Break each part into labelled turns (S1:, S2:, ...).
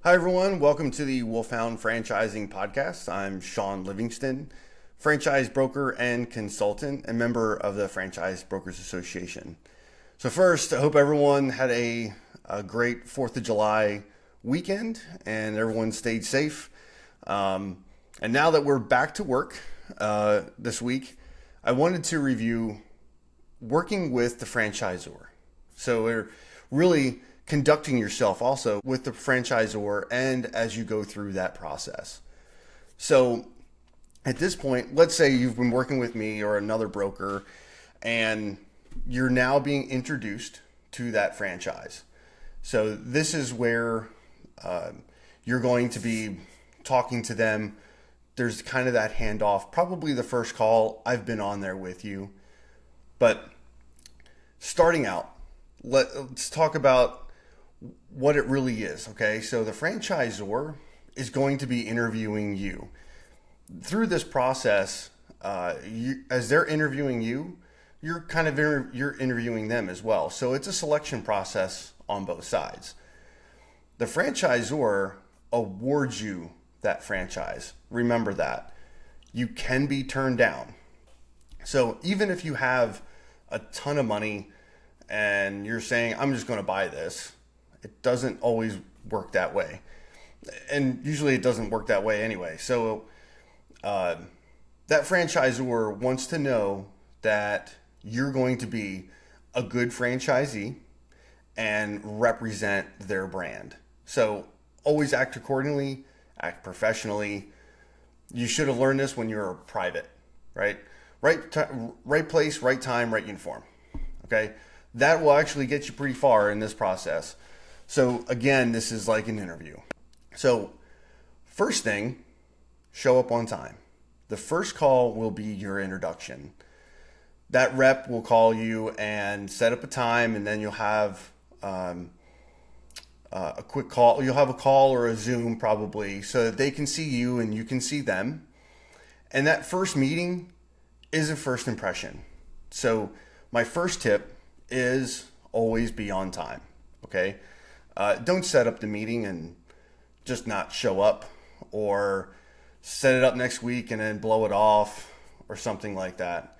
S1: Hi, everyone. Welcome to the Wolfhound Franchising Podcast. I'm Sean Livingston, franchise broker and consultant, and member of the Franchise Brokers Association. So first, I hope everyone had a great 4th of July weekend and everyone stayed safe. And now that we're back to work this week, I wanted to review working with the franchisor. So we're really conducting yourself also with the franchisor and as you go through that process. So at this point, let's say you've been working with me or another broker and you're now being introduced to that franchise. So this is where you're going to be talking to them. There's kind of that handoff, probably the first call. I've been on there with you. But starting out, let's talk about what it really is, okay? So the franchisor is going to be interviewing you. Through this process, as they're interviewing you, you're kind of you're interviewing them as well. So it's a selection process on both sides. The franchisor awards you that franchise. Remember that. You can be turned down. So even if you have a ton of money and you're saying, I'm just going to buy this, it doesn't always work that way. And usually it doesn't work that way anyway. So that franchisor wants to know that you're going to be a good franchisee and represent their brand. So always act accordingly, act professionally. You should have learned this when you were private, right? Right place, right time, right uniform. Okay? That will actually get you pretty far in this process. So again, this is like an interview. So first thing, show up on time. The first call will be your introduction. That rep will call you and set up a time, and then you'll have a quick call. You'll have a call or a Zoom probably so that they can see you and you can see them. And that first meeting is a first impression. So my first tip is always be on time, okay? Don't set up the meeting and just not show up, or set it up next week and then blow it off or something like that.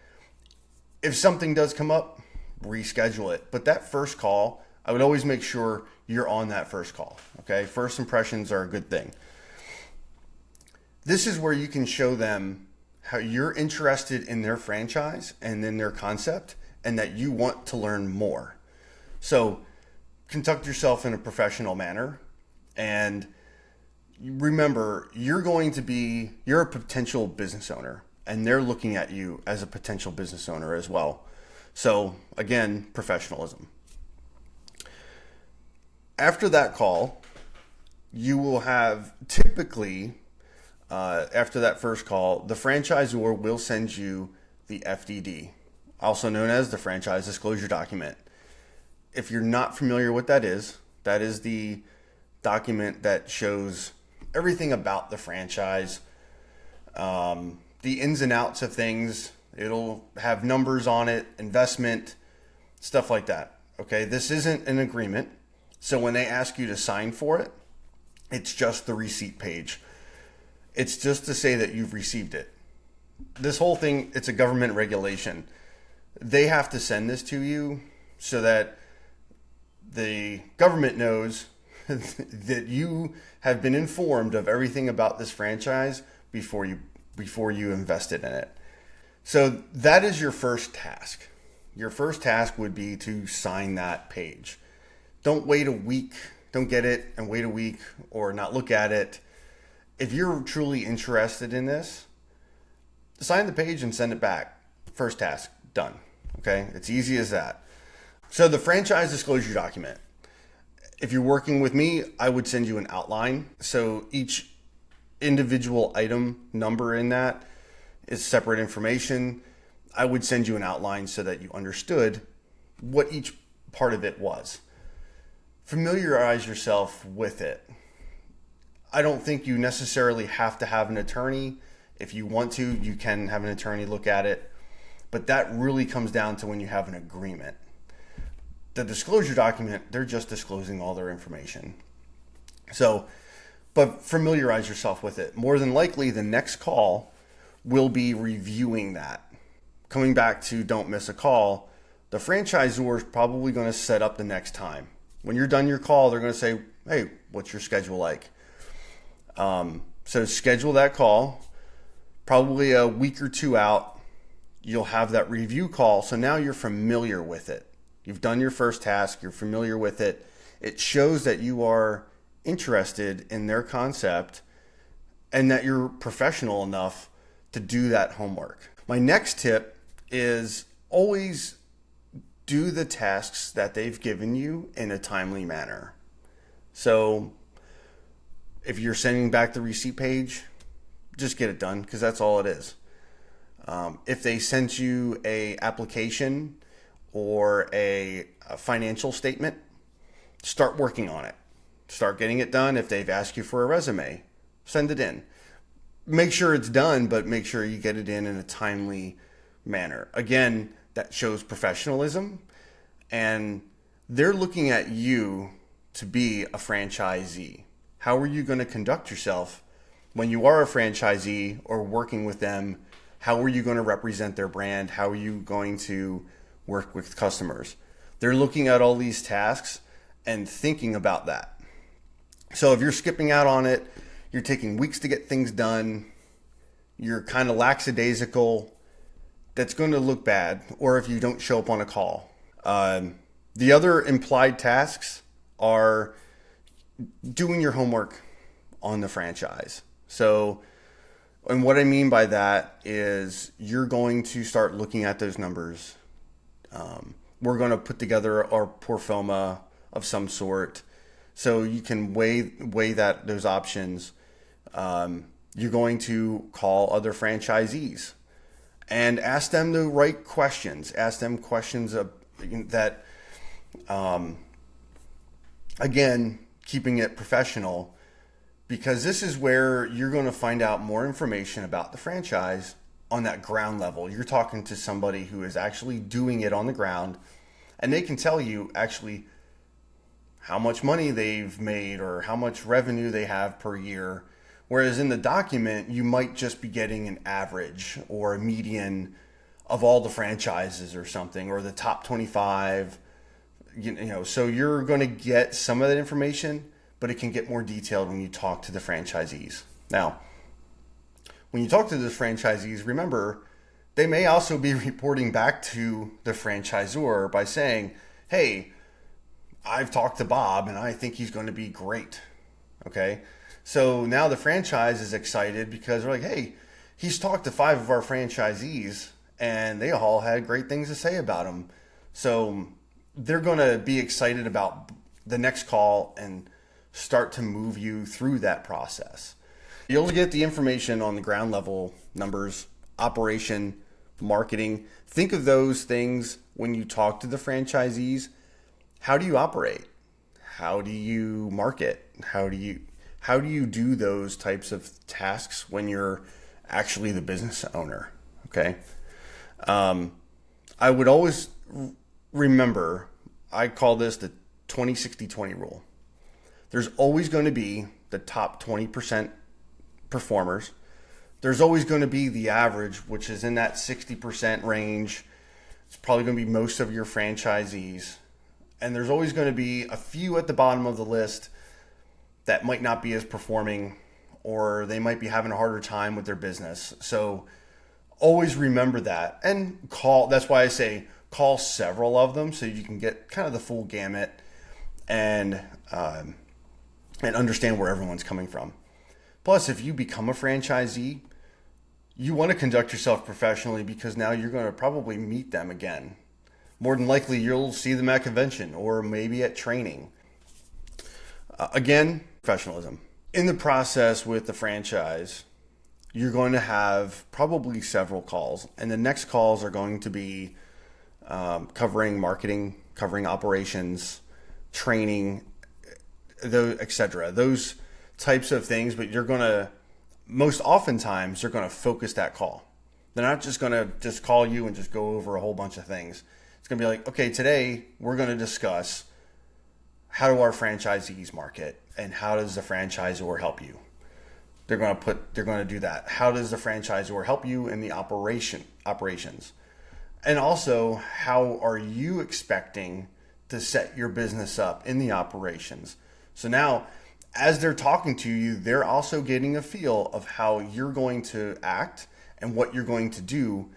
S1: If something does come up, reschedule it. But that first call, I would always make sure you're on that first call, okay? First impressions are a good thing. This is where you can show them how you're interested in their franchise and in their concept and that you want to learn more. So conduct yourself in a professional manner, and remember, you're a potential business owner, and they're looking at you as a potential business owner as well. So again, professionalism. After that call, you will have typically, after that first call, the franchisor will send you the FDD, also known as the franchise disclosure document. If you're not familiar what that is the document that shows everything about the franchise, the ins and outs of things. It'll have numbers on it, investment, stuff like that. Okay, this isn't an agreement. So when they ask you to sign for it, it's just the receipt page. It's just to say that you've received it. This whole thing, it's a government regulation. They have to send this to you so that the government knows that you have been informed of everything about this franchise before you invested in it. So that is your first task. Your first task would be to sign that page. Don't wait a week. Don't get it and wait a week or not look at it. If you're truly interested in this, sign the page and send it back. First task, done. Okay? It's easy as that. So the franchise disclosure document. If you're working with me, I would send you an outline. So each individual item number in that is separate information. I would send you an outline so that you understood what each part of it was. Familiarize yourself with it. I don't think you necessarily have to have an attorney. If you want to, you can have an attorney look at it. But that really comes down to when you have an agreement. The disclosure document, they're just disclosing all their information. So but familiarize yourself with it. More than likely, the next call will be reviewing that. Coming back to don't miss a call, the franchisor is probably going to set up the next time. When you're done your call, they're going to say, hey, what's your schedule like? So schedule that call. Probably a week or two out, you'll have that review call. So now you're familiar with it. You've done your first task. You're familiar with it. It shows that you are interested in their concept and that you're professional enough to do that homework. My next tip is always do the tasks that they've given you in a timely manner. So if you're sending back the receipt page, just get it done, because that's all it is. If they sent you a application or a financial statement, start working on it. Start getting it done. If they've asked you for a resume, send it in. Make sure it's done, but make sure you get it in a timely manner. Again, that shows professionalism, and they're looking at you to be a franchisee. How are you going to conduct yourself when you are a franchisee or working with them? How are you going to represent their brand? How are you going to work with customers? They're looking at all these tasks and thinking about that. So if you're skipping out on it, you're taking weeks to get things done, you're kind of lackadaisical, that's going to look bad. Or if you don't show up on a call. The other implied tasks are doing your homework on the franchise. So, and what I mean by that is you're going to start looking at those numbers. We're going to put together our pro forma of some sort, so you can weigh those options. You're going to call other franchisees and ask them the right questions. Ask them questions that, again, keeping it professional, because this is where you're going to find out more information about the franchise on that ground level. You're talking to somebody who is actually doing it on the ground, and they can tell you actually how much money they've made or how much revenue they have per year. Whereas in the document, you might just be getting an average or a median of all the franchises or something, or the top 25, so you're going to get some of that information, but it can get more detailed when you talk to the franchisees. Now, when you talk to the franchisees, remember, they may also be reporting back to the franchisor by saying, hey, I've talked to Bob and I think he's going to be great. Okay. So now the franchise is excited because they're like, hey, he's talked to 5 of our franchisees and they all had great things to say about him. So they're going to be excited about the next call and start to move you through that process. You'll get the information on the ground level numbers, operation, marketing. Think of those things when you talk to the franchisees. How do you operate? How do you market? How do you do those types of tasks when you're actually the business owner? Okay. I would always remember, I call this the 20-60-20 rule. There's always going to be the top 20% performers. There's always going to be the average, which is in that 60% range. It's probably going to be most of your franchisees. And there's always going to be a few at the bottom of the list that might not be as performing, or they might be having a harder time with their business. So always remember that, and that's why I say call several of them so you can get kind of the full gamut and understand where everyone's coming from. Plus, if you become a franchisee, you want to conduct yourself professionally, because now you're going to probably meet them again. More than likely, you'll see them at convention or maybe at training. Again, professionalism. In the process with the franchise, you're going to have probably several calls, and the next calls are going to be covering marketing, covering operations, training, etc. Those types of things, but you're going to, most oftentimes, they're going to focus that call. They're not just going to just call you and just go over a whole bunch of things. It's going to be like, okay, today we're going to discuss how do our franchisees market, and how does the franchisor help you? They're going to do that. How does the franchisor help you in the operations? And also, how are you expecting to set your business up in the operations? So now, as they're talking to you, they're also getting a feel of how you're going to act and what you're going to do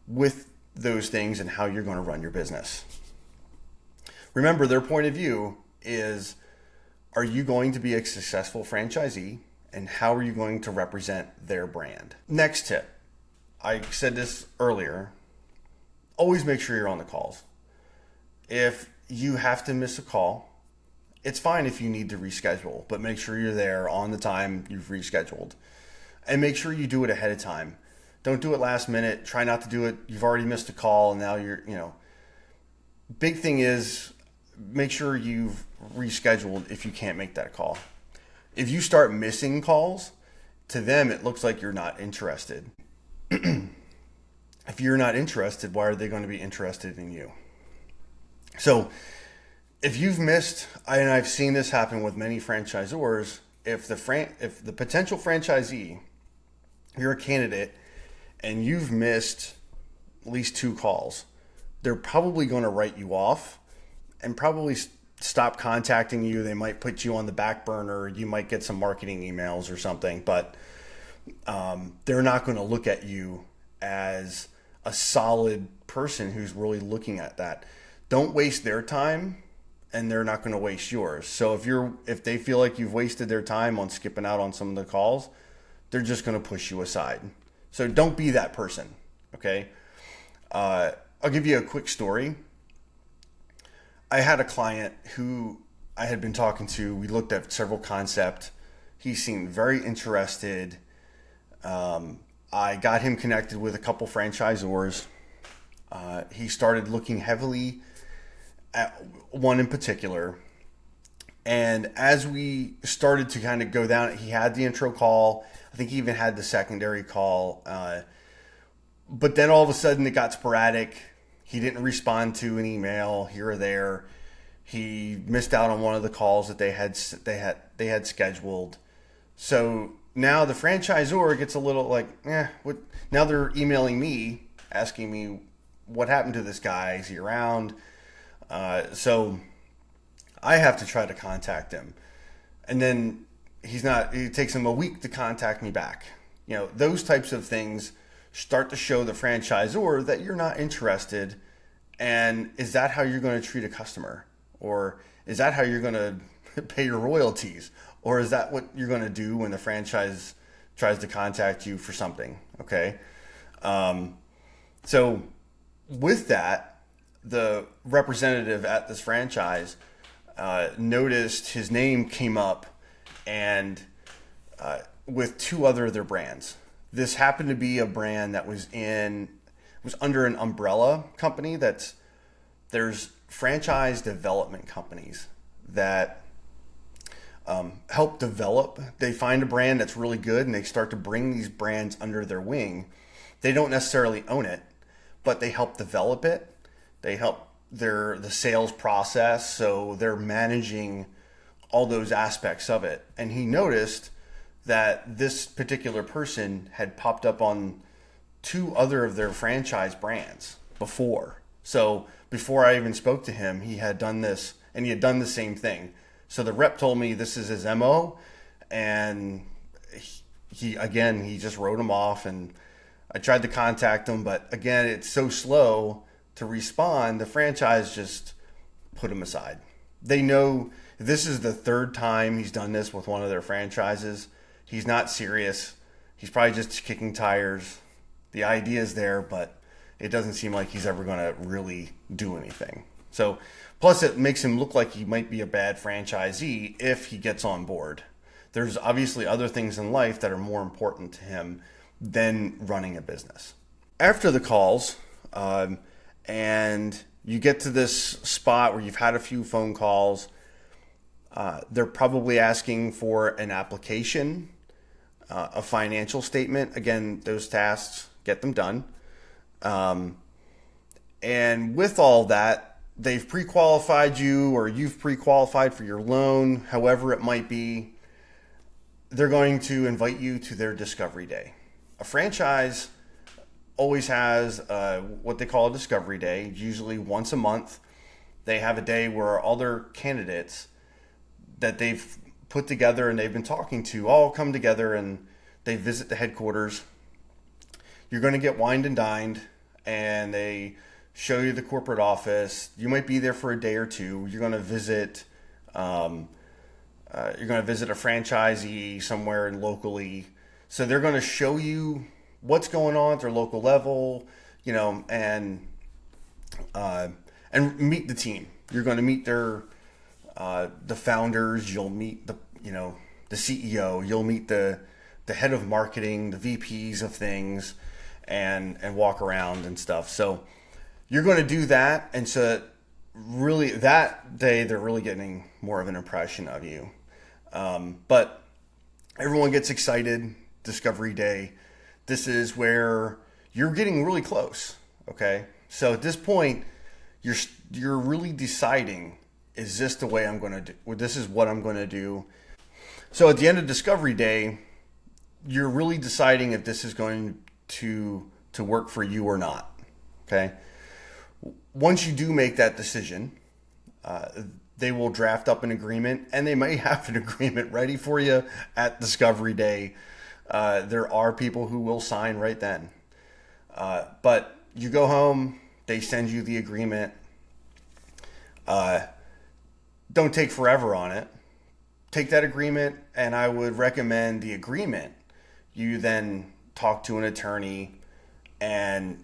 S1: with those things and how you're going to run your business. Remember, their point of view is, are you going to be a successful franchisee, and how are you going to represent their brand? Next tip, I said this earlier, always make sure you're on the calls. If you have to miss a call, it's fine if you need to reschedule, but make sure you're there on the time you've rescheduled. And make sure you do it ahead of time. Don't do it last minute. Try not to do it. You've already missed a call and now big thing is make sure you've rescheduled if you can't make that call. If you start missing calls, to them it looks like you're not interested. If you're not interested, why are they going to be interested in you? So if you've missed, and I've seen this happen with many franchisors, if the potential franchisee, you're a candidate and you've missed at least 2 calls, they're probably going to write you off and probably stop contacting you. They might put you on the back burner. You might get some marketing emails or something, but they're not going to look at you as a solid person who's really looking at that. Don't waste their time, and they're not going to waste yours. So if they feel like you've wasted their time on skipping out on some of the calls, they're just going to push you aside. So don't be that person. Okay. I'll give you a quick story. I had a client who I had been talking to. We looked at several concepts. He seemed very interested. I got him connected with a couple franchisors. He started looking heavily at one in particular. And as we started to kind of go down, he had the intro call. I think he even had the secondary call. But then all of a sudden it got sporadic. He didn't respond to an email here or there. He missed out on one of the calls that they had scheduled. So now the franchisor gets a little like, what? Now they're emailing me, asking me what happened to this guy. Is he around? So I have to try to contact him, and then he's not. It takes him a week to contact me back. Those types of things start to show the franchisor that you're not interested. And is that how you're going to treat a customer? Or is that how you're going to pay your royalties? Or is that what you're going to do when the franchise tries to contact you for something? Okay. So with that, the representative at this franchise noticed his name came up and with 2 other of their brands. This happened to be a brand that was under an umbrella company. There's franchise development companies that help develop. They find a brand that's really good and they start to bring these brands under their wing. They don't necessarily own it, but they help develop it. They help the sales process. So they're managing all those aspects of it. And he noticed that this particular person had popped up on 2 other of their franchise brands before. So before I even spoke to him, he had done this and he had done the same thing. So the rep told me this is his MO, and he just wrote him off, and I tried to contact him, but again, it's so slow to respond. The franchise just put him aside. They know this is the 3rd time he's done this with one of their franchises. He's not serious. He's probably just kicking tires. The idea is there, but it doesn't seem like he's ever going to really do anything. So, plus it makes him look like he might be a bad franchisee if he gets on board. There's obviously other things in life that are more important to him than running a business. After the calls, and you get to this spot where you've had a few phone calls, they're probably asking for an application, a financial statement. Again, those tasks, get them done. And with all that, they've pre-qualified you or you've pre-qualified for your loan, however it might be, they're going to invite you to their discovery day. A franchise always has what they call a discovery day, usually once a month. They have a day where all their candidates that they've put together and they've been talking to all come together and they visit the headquarters. You're going to get wined and dined, and they show you the corporate office. You might be there for a day or two. You're going to visit a franchisee somewhere locally. So they're going to show you what's going on at their local level, and meet the team. You're going to meet the founders. You'll meet the CEO. You'll meet the head of marketing, the VPs of things, and walk around and stuff. So you're going to do that. And so really that day, they're really getting more of an impression of you. But everyone gets excited. Discovery Day. This is where you're getting really close. Okay. So at this point, you're really deciding, is this the way I'm going to do? Or this is what I'm going to do. So at the end of Discovery Day, you're really deciding if this is going to work for you or not. Okay. Once you do make that decision, they will draft up an agreement, and they may have an agreement ready for you at Discovery Day. There are people who will sign right then. But you go home, they send you the agreement. Don't take forever on it. Take that agreement, and I would recommend the agreement. You then talk to an attorney and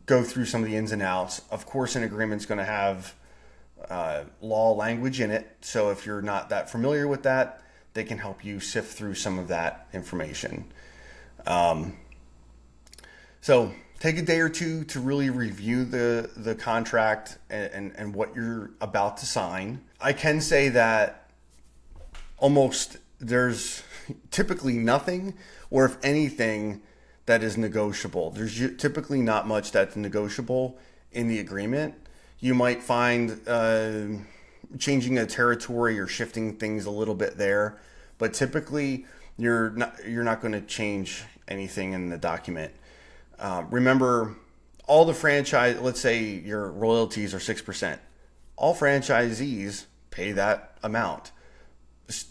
S1: go through some of the ins and outs. Of course, an agreement's going to have law language in it. So if you're not that familiar with that, they can help you sift through some of that information. So take a day or two to really review the contract and what you're about to sign. I can say that there's typically nothing, or if anything, that is negotiable. There's typically not much that's negotiable in the agreement. You might find changing a territory or shifting things a little bit there, but typically you're not going to change anything in the document. Remember, all the franchise, let's say your royalties are 6%. All franchisees pay that amount.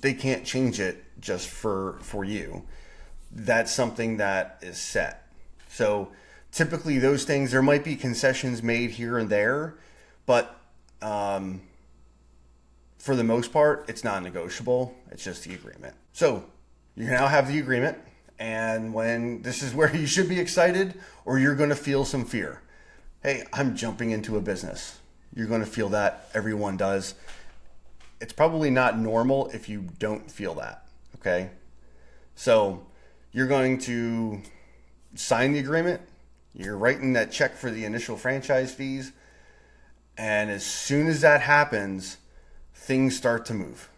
S1: They can't change it just for you. That's something that is set. So typically those things, there might be concessions made here and there, but for the most part, it's not negotiable. It's just the agreement. So you now have the agreement, and when this is where you should be excited, or you're going to feel some fear. Hey, I'm jumping into a business. You're going to feel that. Everyone does. It's probably not normal if you don't feel that. Okay. So you're going to sign the agreement. You're writing that check for the initial franchise fees. And as soon as that happens, things start to move.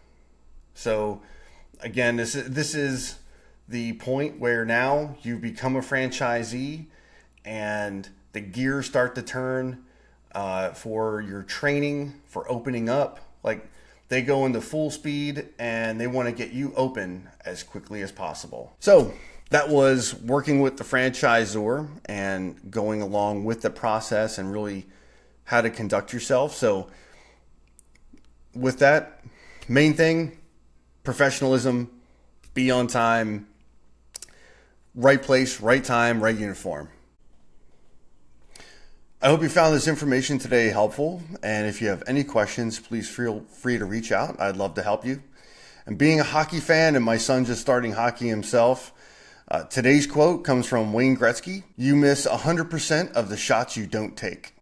S1: So again, this is the point where now you become a franchisee and the gears start to turn for your training, for opening up. Like, they go into full speed and they want to get you open as quickly as possible. So that was working with the franchisor and going along with the process and really how to conduct yourself. So with that, main thing, professionalism, be on time, right place, right time, right uniform. I hope you found this information today helpful. And if you have any questions, please feel free to reach out. I'd love to help you. And being a hockey fan and my son just starting hockey himself, today's quote comes from Wayne Gretzky. You miss 100% of the shots you don't take.